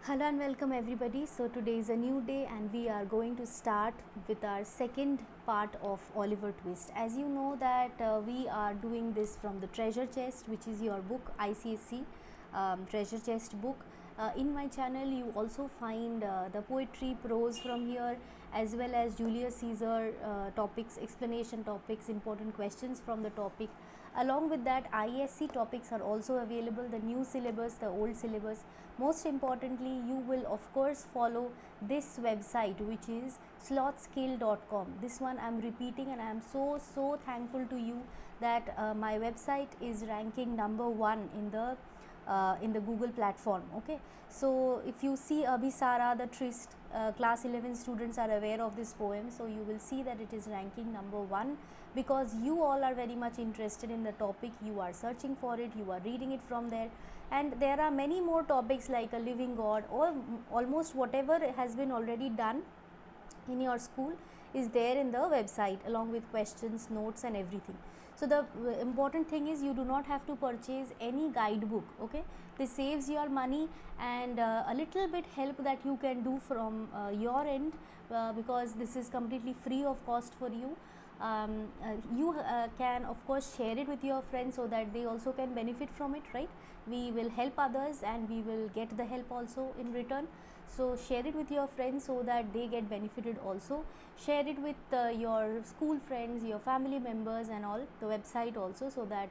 Hello and welcome everybody. So today is a new day and we are going to start with our second part of Oliver Twist. As you know that we are doing this from the Treasure Chest, which is your book, ICSE Treasure Chest book. In my channel you also find the poetry, prose from here, as well as Julius Caesar topics, explanation topics, important questions from the topic. Along with that, ISC topics are also available, the new syllabus, the old syllabus. Most importantly, you will of course follow this website, which is slothskill.com. This one I am repeating, and I am so thankful to you that my website is ranking number 1 in the Google platform. Okay, so if you see Abhisara, the Tryst, class 11 students are aware of this poem, so you will see that it is ranking number 1 because you all are very much interested in the topic, you are searching for it, you are reading it from there, and there are many more topics like a living God or almost whatever has been already done in your school is there in the website, along with questions, notes and everything. So the important thing is you do not have to purchase any guidebook. Okay, this saves your money and a little bit help that you can do from your end, because this is completely free of cost for you. You can of course share it with your friends so that they also can benefit from it, right? We will help others and we will get the help also in return. So share it with your friends so that they get benefited also. Share it with your school friends, your family members and all, the website also, so that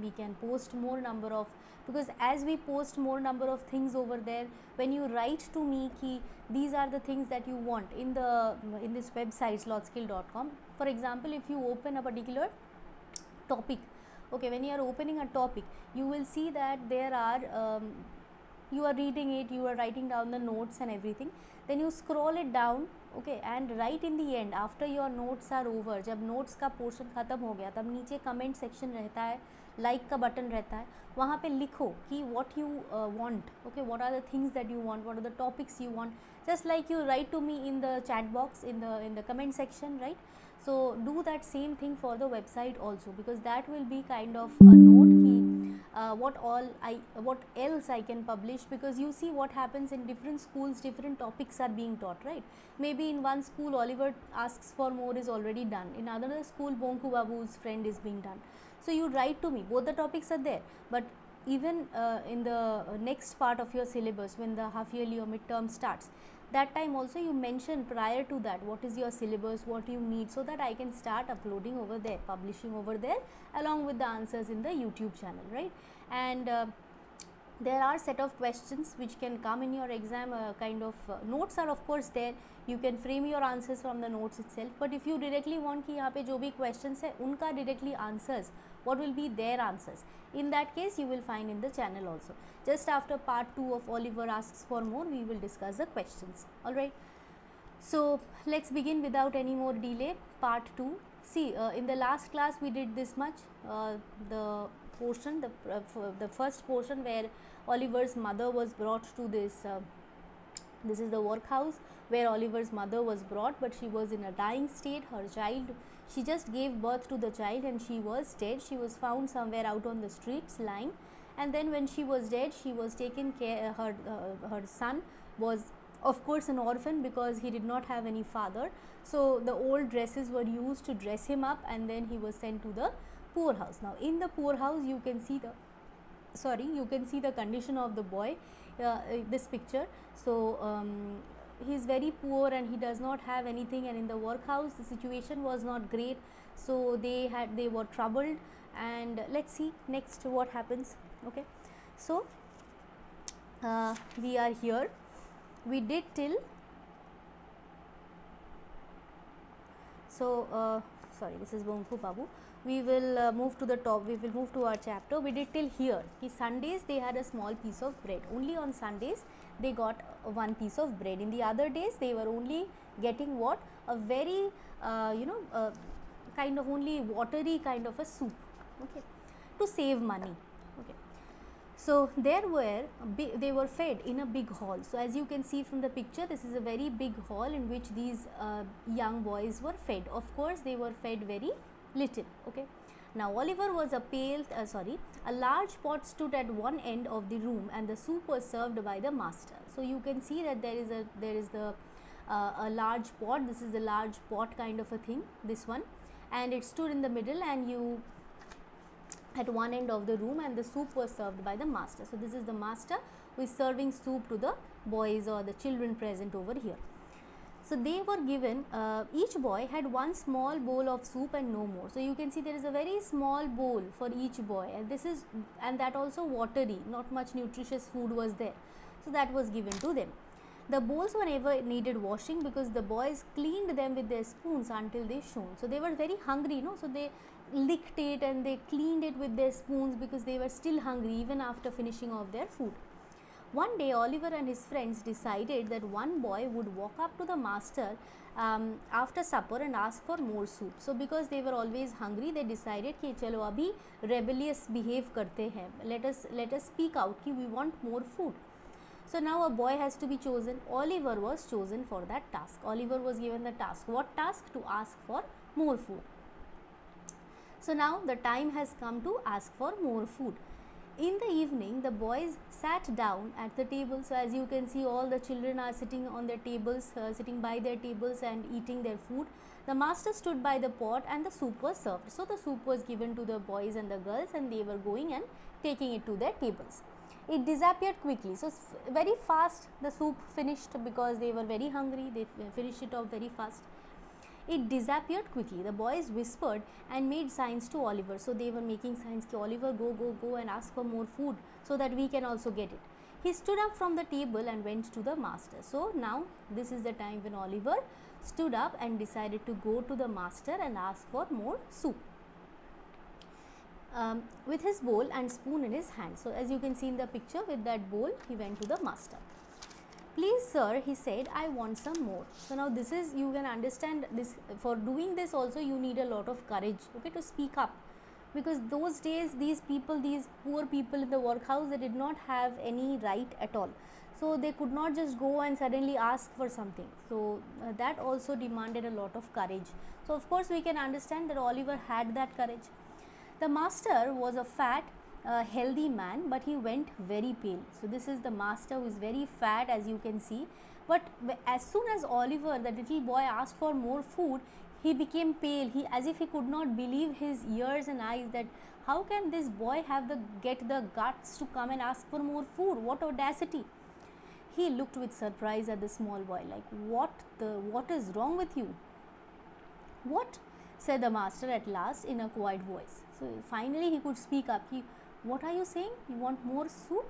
we can post more number of, because as we post more number of things over there, when you write to me ki these are the things that you want in this website slothskill.com. For example, if you open a particular topic, okay, when you are opening a topic, you will see that there are you are reading it, you are writing down the notes and everything, then you scroll it down, okay, and right in the end after your notes are over, जब notes का portion ख़त्म हो गया तब नीचे comment section रहता है, like का button रहता है, वहाँ पे लिखो कि what you want, okay, what are the things that you want, what are the topics you want, just like you write to me in the chat box, in the comment section, right? So do that same thing for the website also, because that will be kind of a note ki what else I can publish, because you see what happens in different schools, different topics are being taught, right? Maybe in one school Oliver Asks for More is already done, in another school Bonku Babu's Friend is being done. So you write to me, both the topics are there, but even in the next part of your syllabus, when the half yearly or midterm starts, that time also you mention prior to that what is your syllabus, what you need, so that I can start uploading over there, publishing over there along with the answers in the YouTube channel, right? And there are set of questions which can come in your exam, kind of notes are of course there, you can frame your answers from the notes itself, but if you directly want कि यहाँ पे जो भी questions है उनका directly answers, what will be their answers, in that case you will find in the channel also. Just after part 2 of Oliver Asks for More, we will discuss the questions. Alright, so let's begin without any more delay. Part 2. See, in the last class we did this much, the portion, the first portion where Oliver's mother was brought to this this is the workhouse where Oliver's mother was brought, but she was in a dying state. Her child, she just gave birth to the child and she was dead. She was found somewhere out on the streets lying, and then when she was dead, she was taken care, her son was of course an orphan because he did not have any father, so the old dresses were used to dress him up, and then he was sent to the poorhouse. Now in the poorhouse you can see the condition of the boy, this picture. So he is very poor and he does not have anything, and in the workhouse the situation was not great, so they were troubled. And let's see next what happens. Okay, so we are here, we did till, so sorry, this is Bonku Babu. We will move to the top, we will move to our chapter. We did till here कि Sundays they had a small piece of bread, only on Sundays they got one piece of bread, in the other days they were only getting what, a very kind of only watery kind of a soup, okay, to save money. Okay, so they were fed in a big hall. So as you can see from the picture, this is a very big hall in which these young boys were fed. Of course they were fed very little. Okay, Now Oliver was a large pot stood at one end of the room and the soup was served by the master. So you can see that there is a large pot. This is a large pot kind of a thing, this one, and it stood in the middle and you at one end of the room, and the soup was served by the master. So this is the master who is serving soup to the boys or the children present over here. So they were given, each boy had one small bowl of soup and no more. So you can see there is a very small bowl for each boy, and that also watery, not much nutritious food was there. So that was given to them. The bowls were never needed washing because the boys cleaned them with their spoons until they shone. So they were very hungry, so they licked it and they cleaned it with their spoons because they were still hungry even after finishing off their food. One day Oliver and his friends decided that one boy would walk up to the master after supper and ask for more soup. So because they were always hungry, they decided कि चलो अभी rebellious behave करते हैं, let us speak out कि we want more food. So now a boy has to be chosen. Oliver was chosen for that task. Oliver was given the task. What task? To ask for more food. So now the time has come to ask for more food. In the evening, the boys sat down at the table. So as you can see, all the children are sitting on their tables, sitting by their tables and eating their food. The master stood by the pot and the soup was served. So the soup was given to the boys and the girls, and they were going and taking it to their tables. It disappeared quickly. So very fast the soup finished because they were very hungry. They finished it off very fast. It disappeared quickly. The boys whispered and made signs to Oliver. So they were making signs कि Oliver, go and ask for more food so that we can also get it. He stood up from the table and went to the master. So now this is the time when Oliver stood up and decided to go to the master and ask for more soup. With his bowl and spoon in his hand. So as you can see in the picture, with that bowl he went to the master. Please sir, he said, I want some more. So now this is, you can understand this, for doing this also you need a lot of courage, okay, to speak up, because those days these poor people in the workhouse, they did not have any right at all. So they could not just go and suddenly ask for something. So that also demanded a lot of courage. So of course we can understand that Oliver had that courage. The master was a fat, healthy man, but he went very pale. So this is the master who is very fat, as you can see. But as soon as Oliver, the little boy, asked for more food, he became pale. He, as if he could not believe his ears and eyes, that how can this boy get the guts to come and ask for more food? What audacity! He looked with surprise at the small boy, like, what is wrong with you? What? Said the master at last in a quiet voice. So finally he could speak up. What are you saying? You want more soup?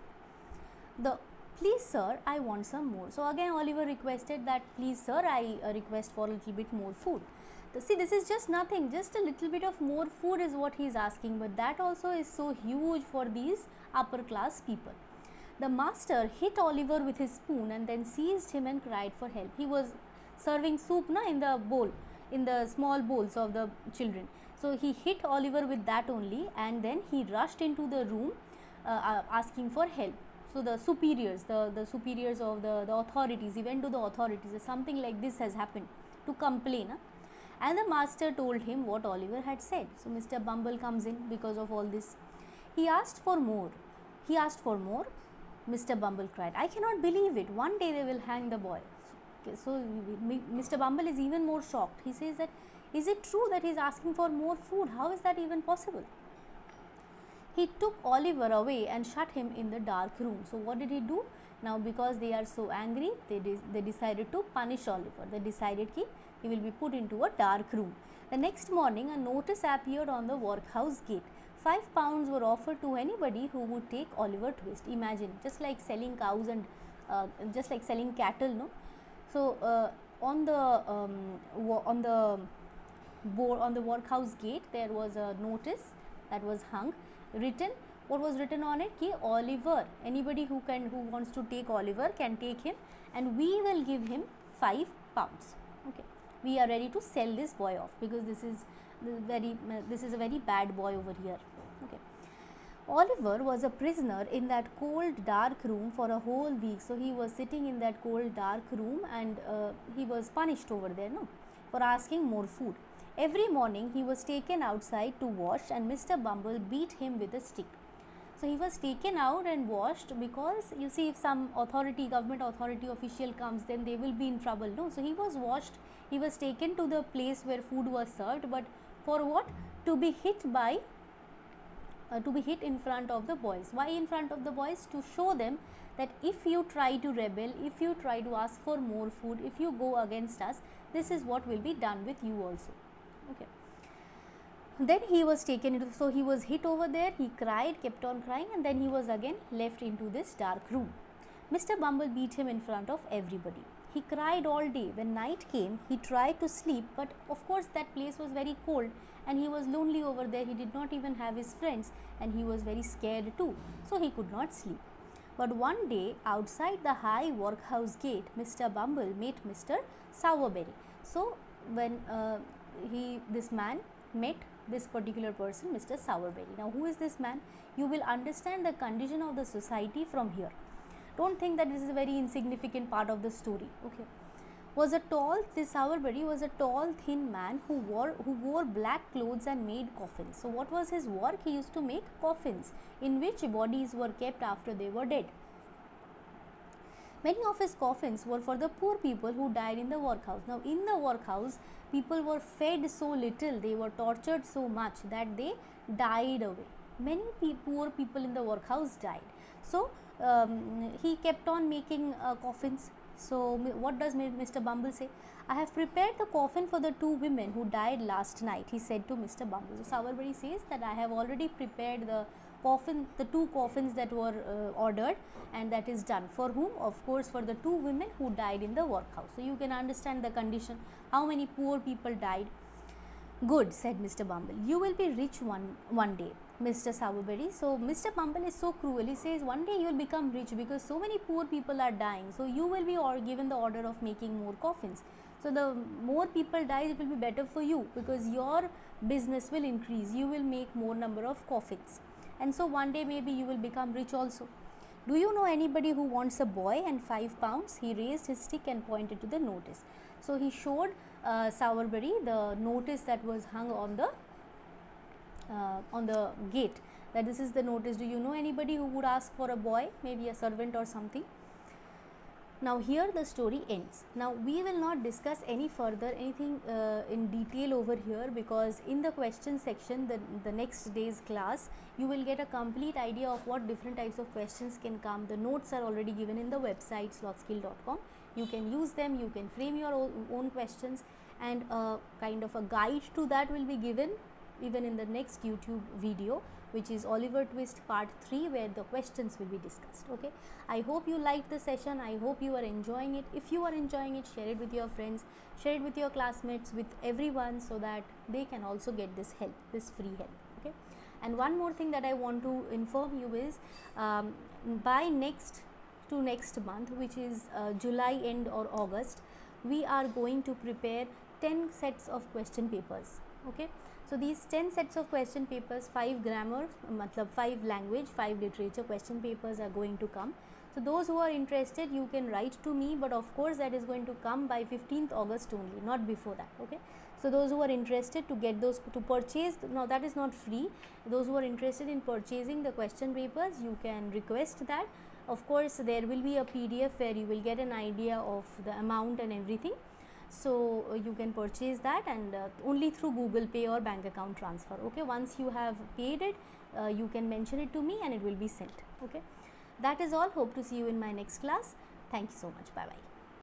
Please sir, I want some more. So again Oliver requested that, please sir, I request for a little bit more food. See, this is just nothing, just a little bit of more food is what he is asking, but that also is so huge for these upper class people. The master hit Oliver with his spoon and then seized him and cried for help. He was serving soup in the bowl, in the small bowls of the children. So he hit Oliver with that only, and then he rushed into the room asking for help. So the superiors, the superiors of the authorities, he went to the authorities, something like this has happened, to complain. And the master told him what Oliver had said. So Mr. Bumble comes in because of all this. He asked for more. He asked for more. Mr. Bumble cried, I cannot believe it. One day they will hang the boy. So Mr. Bumble is even more shocked. He says that, is it true that he is asking for more food? How is that even possible? He took Oliver away and shut him in the dark room. So what did he do? Now because they are so angry, they decided to punish Oliver. They decided that he will be put into a dark room. The next morning a notice appeared on the workhouse gate. 5 pounds were offered to anybody who would take Oliver Twist. Imagine, just like selling cows and just like selling cattle, no? So on the workhouse gate there was a notice that was hung, written. What was written on it? Ki Oliver, anybody who wants to take Oliver can take him, and we will give him 5 pounds. Okay, we are ready to sell this boy off because this is a very bad boy over here. Okay. Oliver was a prisoner in that cold dark room for a whole week. So he was sitting in that cold dark room, and he was punished over there, no, for asking more food. Every morning he was taken outside to wash, and Mr. Bumble beat him with a stick. So he was taken out and washed, because you see, if some authority, government authority official comes, then they will be in trouble, no? So he was washed, he was taken to the place where food was served, but for what? To be hit by to be hit in front of the boys. Why in front of the boys? To show them that if you try to rebel, if you try to ask for more food, if you go against us, this is what will be done with you also. Okay. Then he was taken into, so he was hit over there, he cried, kept on crying, and then he was again left into this dark room. Mr. Bumble beat him in front of everybody. He cried all day. When night came, he tried to sleep, but of course that place was very cold and he was lonely over there. He did not even have his friends, and he was very scared too, so he could not sleep. But one day, outside the high workhouse gate, Mr. Bumble met Mr. Sowerberry. So when this man met this particular person, Mr. Sowerberry. Now, who is this man? You will understand the condition of the society from here. Don't think that this is a very insignificant part of the story. Okay. This Sowerberry was a tall, thin man who wore black clothes and made coffins. So what was his work? He used to make coffins in which bodies were kept after they were dead. Many of his coffins were for the poor people who died in the workhouse. Now, in the workhouse, people were fed so little, they were tortured so much that they died away. Many poor people in the workhouse died. So, he kept on making coffins. So, what does Mr. Bumble say? I have prepared the coffin for the two women who died last night, he said to Mr. Bumble. So, Sowerberry says that I have already prepared the two coffins that were ordered, and that is done. For whom? Of course, for the two women who died in the workhouse. So, you can understand the condition, how many poor people died. Good, said Mr. Bumble. You will be rich one day, Mr. Sowerberry. So, Mr. Bumble is so cruel. He says, one day you will become rich because so many poor people are dying. So, you will be given the order of making more coffins. So, the more people die, it will be better for you because your business will increase. You will make more number of coffins. And so, one day maybe you will become rich also. Do you know anybody who wants a boy and 5 pounds? He raised his stick and pointed to the notice. So, he showed Sowerberry the notice that was hung on the gate, that this is the notice. Do you know anybody who would ask for a boy, maybe a servant or something? Now, here the story ends. Now, we will not discuss any further anything in detail over here, because in the question section, the next day's class, you will get a complete idea of what different types of questions can come. The notes are already given in the website slothskill.com. You can use them, you can frame your own questions, and a kind of a guide to that will be given even in the next YouTube video, which is Oliver Twist part 3, where the questions will be discussed. Okay, I hope you liked the session. I hope you are enjoying it. If you are enjoying it, share it with your friends, share it with your classmates, with everyone, so that they can also get this help, this free help. Okay, and one more thing that I want to inform you is by next month, which is July end or August, we are going to prepare 10 sets of question papers. Okay, so these 10 sets of question papers, 5 grammar, 5 language, 5 literature question papers are going to come. So those who are interested, you can write to me, but of course that is going to come by 15th August only, not before that. Okay, so those who are interested to get those, to purchase, now that is not free. Those who are interested in purchasing the question papers, you can request that. Of course, there will be a PDF where you will get an idea of the amount and everything. So you can purchase that, and only through Google Pay or bank account transfer. Okay, once you have paid it, you can mention it to me and it will be sent. Okay, that is all. Hope to see you in my next class. Thank you so much. Bye bye.